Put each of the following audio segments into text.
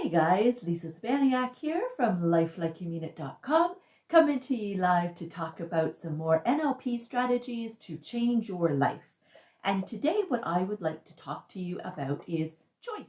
Hey guys, Lisa Spaniak here from lifelikeyoumeanit.com, coming to you live to talk about some more NLP strategies to change your life. And today what I would like to talk to you about is choice.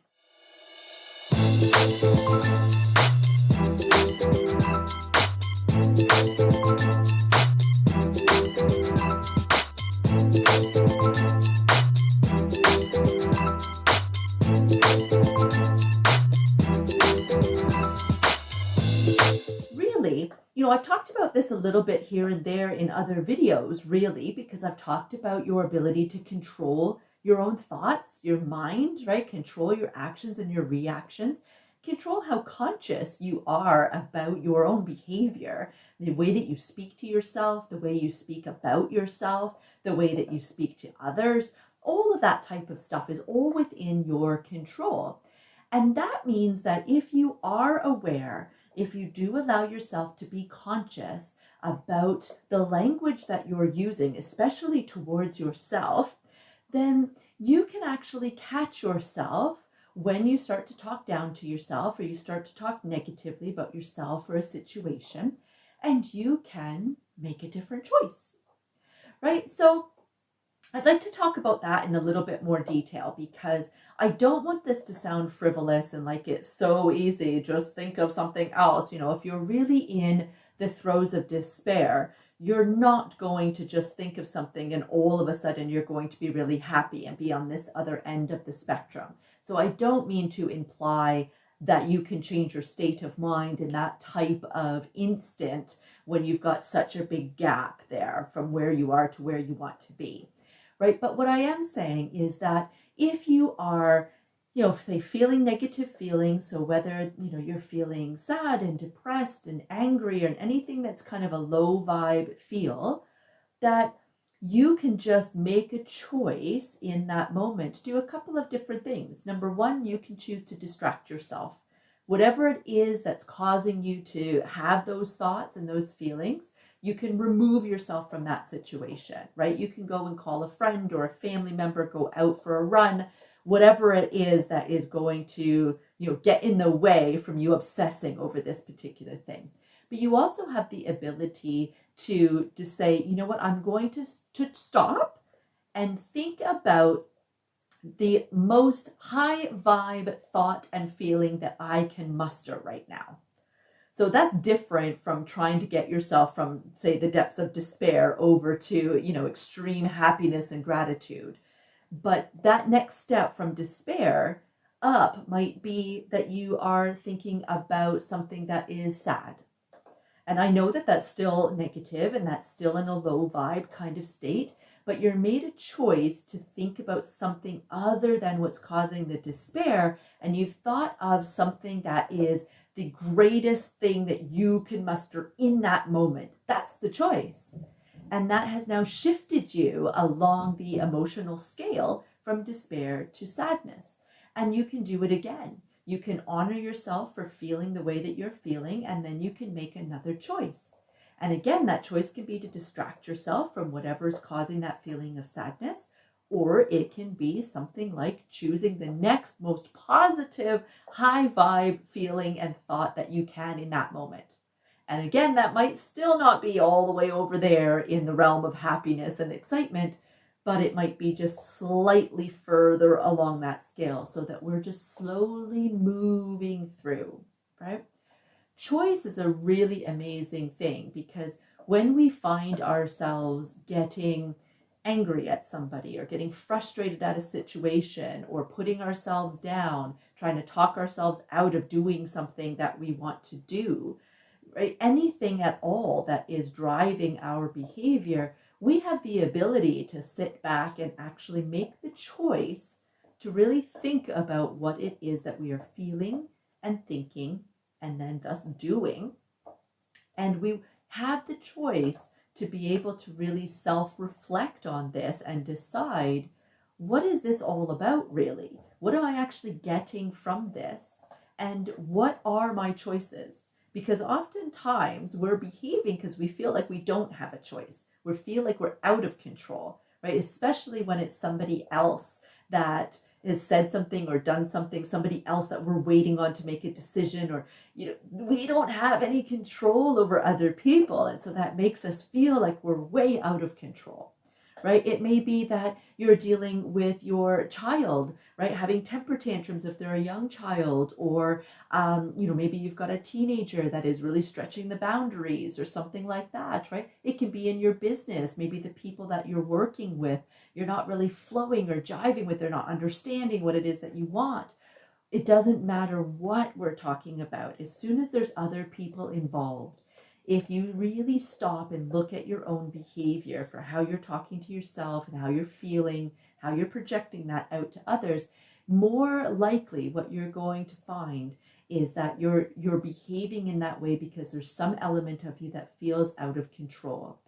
Really, I've talked about this a little bit here and there in other videos, really, because I've talked about your ability to control your own thoughts, your mind, right? Control your actions and your reactions. Control how conscious you are about your own behavior, the way that you speak to yourself, the way you speak about yourself, the way that you speak to others. All of that type of stuff is all within your control. And that means that if you are aware, if you do allow yourself to be conscious about the language that you're using, especially towards yourself, then you can actually catch yourself when you start to talk down to yourself or you start to talk negatively about yourself or a situation, and you can make a different choice, right? So I'd like to talk about that in a little bit more detail because I don't want this to sound frivolous and like it's so easy. Just think of something else. If you're really in the throes of despair, you're not going to just think of something and all of a sudden you're going to be really happy and be on this other end of the spectrum. So I don't mean to imply that you can change your state of mind in that type of instant when you've got such a big gap there from where you are to where you want to be. Right? But what I am saying is that if you are, say feeling negative feelings, so whether, you're feeling sad and depressed and angry or anything that's kind of a low vibe feel, that you can just make a choice in that moment to do a couple of different things. Number one, you can choose to distract yourself. Whatever it is that's causing you to have those thoughts and those feelings, you can remove yourself from that situation, right? You can go and call a friend or a family member, go out for a run, whatever it is that is going to, get in the way from you obsessing over this particular thing. But you also have the ability to say, you know what, I'm going to stop and think about the most high vibe thought and feeling that I can muster right now. So that's different from trying to get yourself from, say, the depths of despair over to, extreme happiness and gratitude. But that next step from despair up might be that you are thinking about something that is sad. And I know that that's still negative and that's still in a low vibe kind of state, but you're made a choice to think about something other than what's causing the despair. And you've thought of something that is the greatest thing that you can muster in that moment. That's the choice. And that has now shifted you along the emotional scale from despair to sadness. And you can do it again. You can honor yourself for feeling the way that you're feeling, and then you can make another choice. And again, that choice can be to distract yourself from whatever is causing that feeling of sadness, or it can be something like choosing the next most positive, high vibe feeling and thought that you can in that moment. And again, that might still not be all the way over there in the realm of happiness and excitement, but it might be just slightly further along that scale so that we're just slowly moving through, right? Choice is a really amazing thing because when we find ourselves getting angry at somebody or getting frustrated at a situation or putting ourselves down, trying to talk ourselves out of doing something that we want to do, right? Anything at all that is driving our behavior, we have the ability to sit back and actually make the choice to really think about what it is that we are feeling and thinking and then thus doing. And we have the choice to be able to really self-reflect on this and decide, what is this all about really? What am I actually getting from this? And what are my choices? Because oftentimes we're behaving because we feel like we don't have a choice. We feel like we're out of control, right? Especially when it's somebody else that has said something or done something, somebody else that we're waiting on to make a decision, or, we don't have any control over other people. And so that makes us feel like we're way out of control, right? It may be that you're dealing with your child, right? Having temper tantrums if they're a young child, or, maybe you've got a teenager that is really stretching the boundaries or something like that, right? It can be in your business. Maybe the people that you're working with, you're not really flowing or jiving with, they're not understanding what it is that you want. It doesn't matter what we're talking about. As soon as there's other people involved, if you really stop and look at your own behavior for how you're talking to yourself and how you're feeling, how you're projecting that out to others, more likely what you're going to find is that you're behaving in that way because there's some element of you that feels out of control.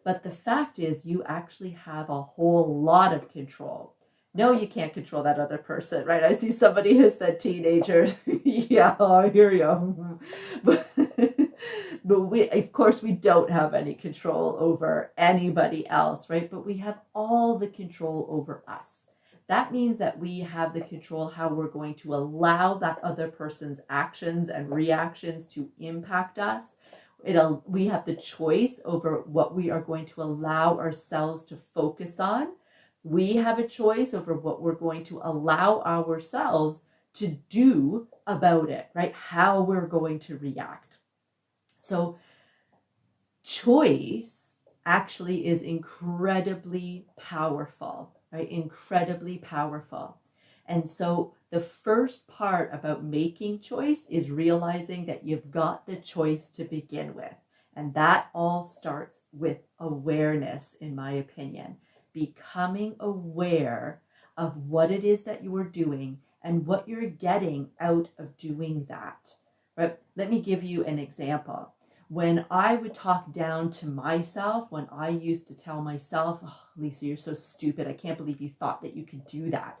But the fact is, you actually have a whole lot of control. No, you can't control that other person, right? I see somebody who said teenager. Yeah, I hear you. But, of course, we don't have any control over anybody else, right? But we have all the control over us. That means that we have the control how we're going to allow that other person's actions and reactions to impact us. We have the choice over what we are going to allow ourselves to focus on. We have a choice over what we're going to allow ourselves to do about it, right? How we're going to react. So choice actually is incredibly powerful, right? Incredibly powerful. And so the first part about making choice is realizing that you've got the choice to begin with. And that all starts with awareness, in my opinion. Becoming aware of what it is that you are doing and what you're getting out of doing that. Right? Let me give you an example. When I would talk down to myself, when I used to tell myself, oh, Lisa, you're so stupid. I can't believe you thought that you could do that.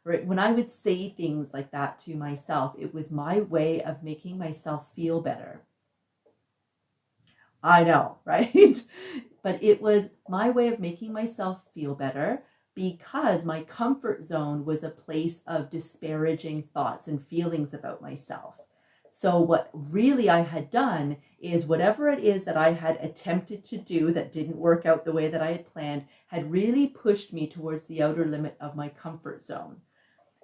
Right? When I would say things like that to myself, it was my way of making myself feel better. I know, right? But it was my way of making myself feel better because my comfort zone was a place of disparaging thoughts and feelings about myself. So what really I had done is whatever it is that I had attempted to do that didn't work out the way that I had planned had really pushed me towards the outer limit of my comfort zone.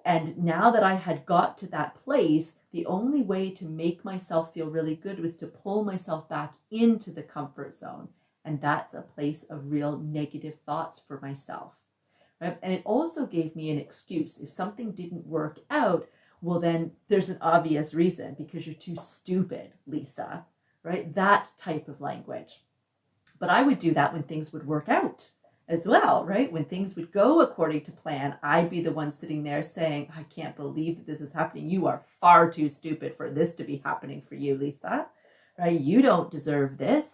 And now that I had got to that place, the only way to make myself feel really good was to pull myself back into the comfort zone. And that's a place of real negative thoughts for myself. Right? And it also gave me an excuse. If something didn't work out, well, then there's an obvious reason, because you're too stupid, Lisa, right? That type of language. But I would do that when things would work out as well, right? When things would go according to plan, I'd be the one sitting there saying, I can't believe that this is happening. You are far too stupid for this to be happening for you, Lisa, right? You don't deserve this.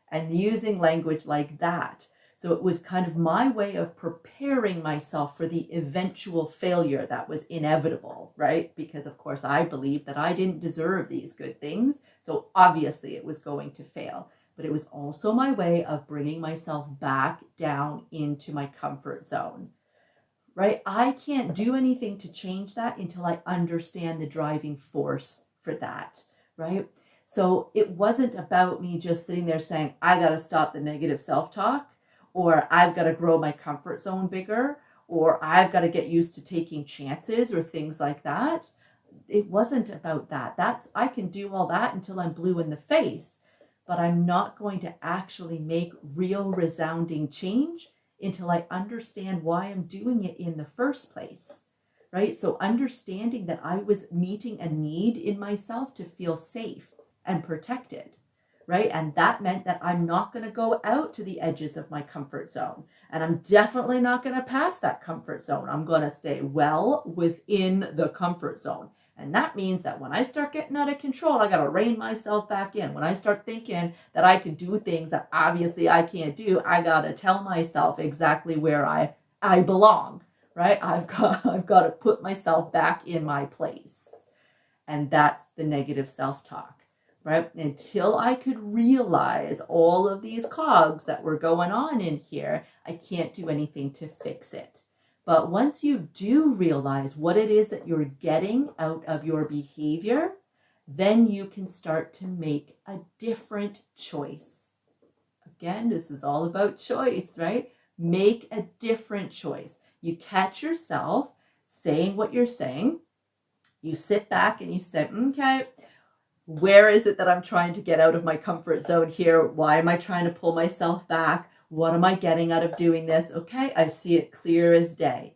And using language like that. So it was kind of my way of preparing myself for the eventual failure that was inevitable, right? Because of course I believed that I didn't deserve these good things. So obviously it was going to fail. But it was also my way of bringing myself back down into my comfort zone, right? I can't do anything to change that until I understand the driving force for that, right? So it wasn't about me just sitting there saying, I got to stop the negative self-talk, or I've got to grow my comfort zone bigger, or I've got to get used to taking chances or things like that. It wasn't about that. I can do all that until I'm blue in the face, but I'm not going to actually make real resounding change until I understand why I'm doing it in the first place, right? So understanding that I was meeting a need in myself to feel safe and protected, right? And that meant that I'm not going to go out to the edges of my comfort zone. And I'm definitely not going to pass that comfort zone. I'm going to stay well within the comfort zone. And that means that when I start getting out of control, I got to rein myself back in. When I start thinking that I can do things that obviously I can't do, I got to tell myself exactly where I belong, right? I've got to put myself back in my place. And that's the negative self-talk. Right? Until I could realize all of these cogs that were going on in here, I can't do anything to fix it. But once you do realize what it is that you're getting out of your behavior, then you can start to make a different choice. Again, this is all about choice, right? Make a different choice. You catch yourself saying what you're saying. You sit back and you say, okay, where is it that I'm trying to get out of my comfort zone here? Why am I trying to pull myself back? What am I getting out of doing this? Okay, I see it clear as day.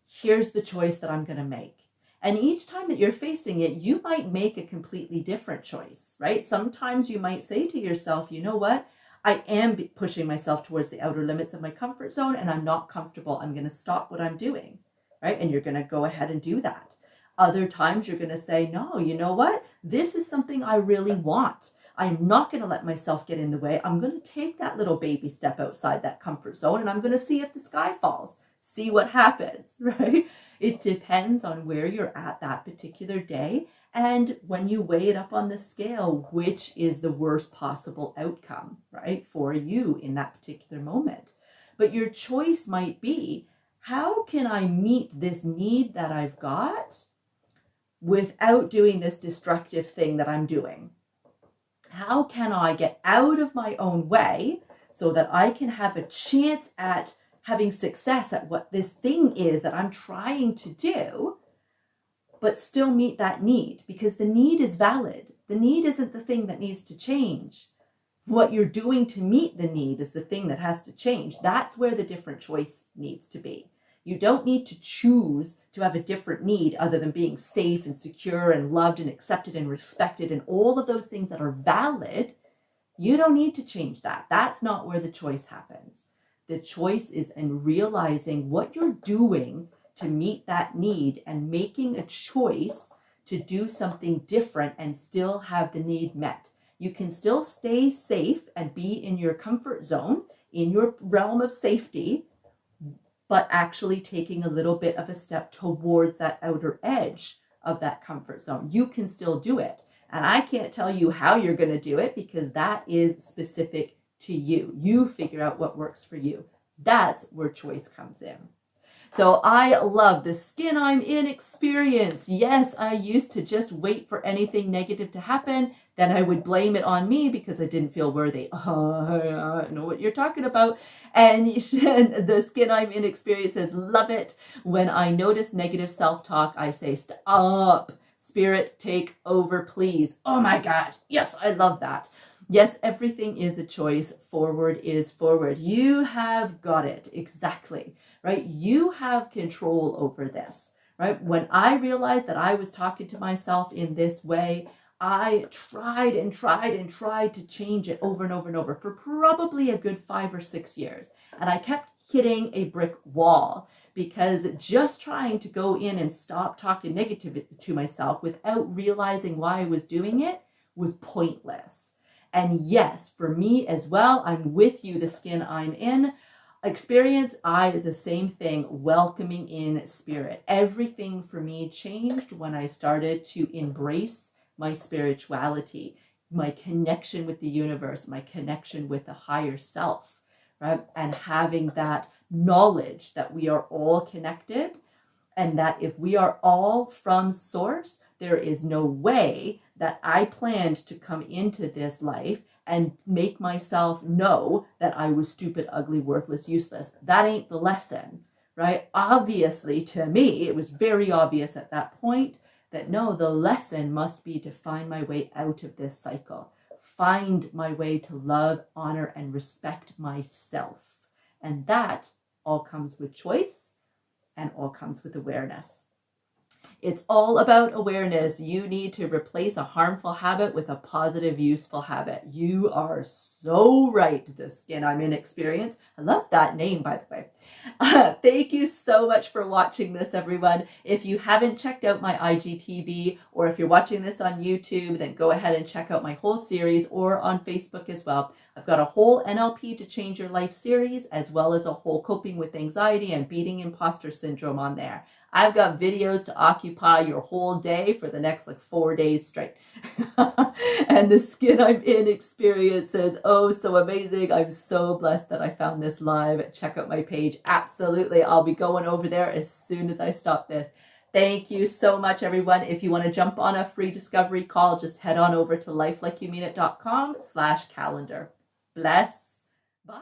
Here's the choice that I'm going to make. And each time that you're facing it, you might make a completely different choice, right? Sometimes you might say to yourself, you know what? I am pushing myself towards the outer limits of my comfort zone and I'm not comfortable. I'm going to stop what I'm doing, right? And you're going to go ahead and do that. Other times you're going to say, no, you know what? This is something I really want. I'm not going to let myself get in the way. I'm going to take that little baby step outside that comfort zone and I'm going to see if the sky falls, see what happens, right? It depends on where you're at that particular day. And when you weigh it up on the scale, which is the worst possible outcome, right, for you in that particular moment. But your choice might be, how can I meet this need that I've got without doing this destructive thing that I'm doing? How can I get out of my own way so that I can have a chance at having success at what this thing is that I'm trying to do, but still meet that need? Because the need is valid. The need isn't the thing that needs to change. What you're doing to meet the need is the thing that has to change. That's where the different choice needs to be. You don't need to choose to have a different need other than being safe and secure and loved and accepted and respected and all of those things that are valid. You don't need to change that. That's not where the choice happens. The choice is in realizing what you're doing to meet that need and making a choice to do something different and still have the need met. You can still stay safe and be in your comfort zone, in your realm of safety, but actually taking a little bit of a step towards that outer edge of that comfort zone. You can still do it. And I can't tell you how you're going to do it because that is specific to you. You figure out what works for you. That's where choice comes in. So I love the skin I'm in experience. Yes, I used to just wait for anything negative to happen. Then I would blame it on me because I didn't feel worthy. I know what you're talking about. And the skin I'm in experience says, love it. When I notice negative self-talk, I say, stop. Spirit, take over, please. Oh my God. Yes, I love that. Yes, everything is a choice. Forward is forward. You have got it. Exactly. Right? You have control over this. Right? When I realized that I was talking to myself in this way, I tried and tried and tried to change it over and over and over for probably a good 5 or 6 years. And I kept hitting a brick wall because just trying to go in and stop talking negative to myself without realizing why I was doing it was pointless. And yes, for me as well, I'm with you, the skin I'm in experience, the same thing, welcoming in spirit. Everything for me changed when I started to embrace my spirituality, my connection with the universe, my connection with the higher self, right? And having that knowledge that we are all connected and that if we are all from source, there is no way that I planned to come into this life and make myself know that I was stupid, ugly, worthless, useless. That ain't the lesson, right? Obviously, to me, it was very obvious at that point that no, the lesson must be to find my way out of this cycle, find my way to love, honor, and respect myself. And that all comes with choice and all comes with awareness. It's all about awareness. You need to replace a harmful habit with a positive, useful habit. You are so right, the skin I'm in experience. I love that name, by the way. Thank you so much for watching this, everyone. If you haven't checked out my IGTV, or if you're watching this on YouTube, then go ahead and check out my whole series, or on Facebook as well. I've got a whole NLP to Change Your Life series, as well as a whole Coping with Anxiety and Beating Imposter Syndrome on there. I've got videos to occupy your whole day for the next like 4 days straight. And the Skin I'm In experience says, oh, so amazing. I'm so blessed that I found this live. Check out my page. Absolutely. I'll be going over there as soon as I stop this. Thank you so much, everyone. If you want to jump on a free discovery call, just head on over to lifelikeyoumeanit.com/calendar. Bless. Bye.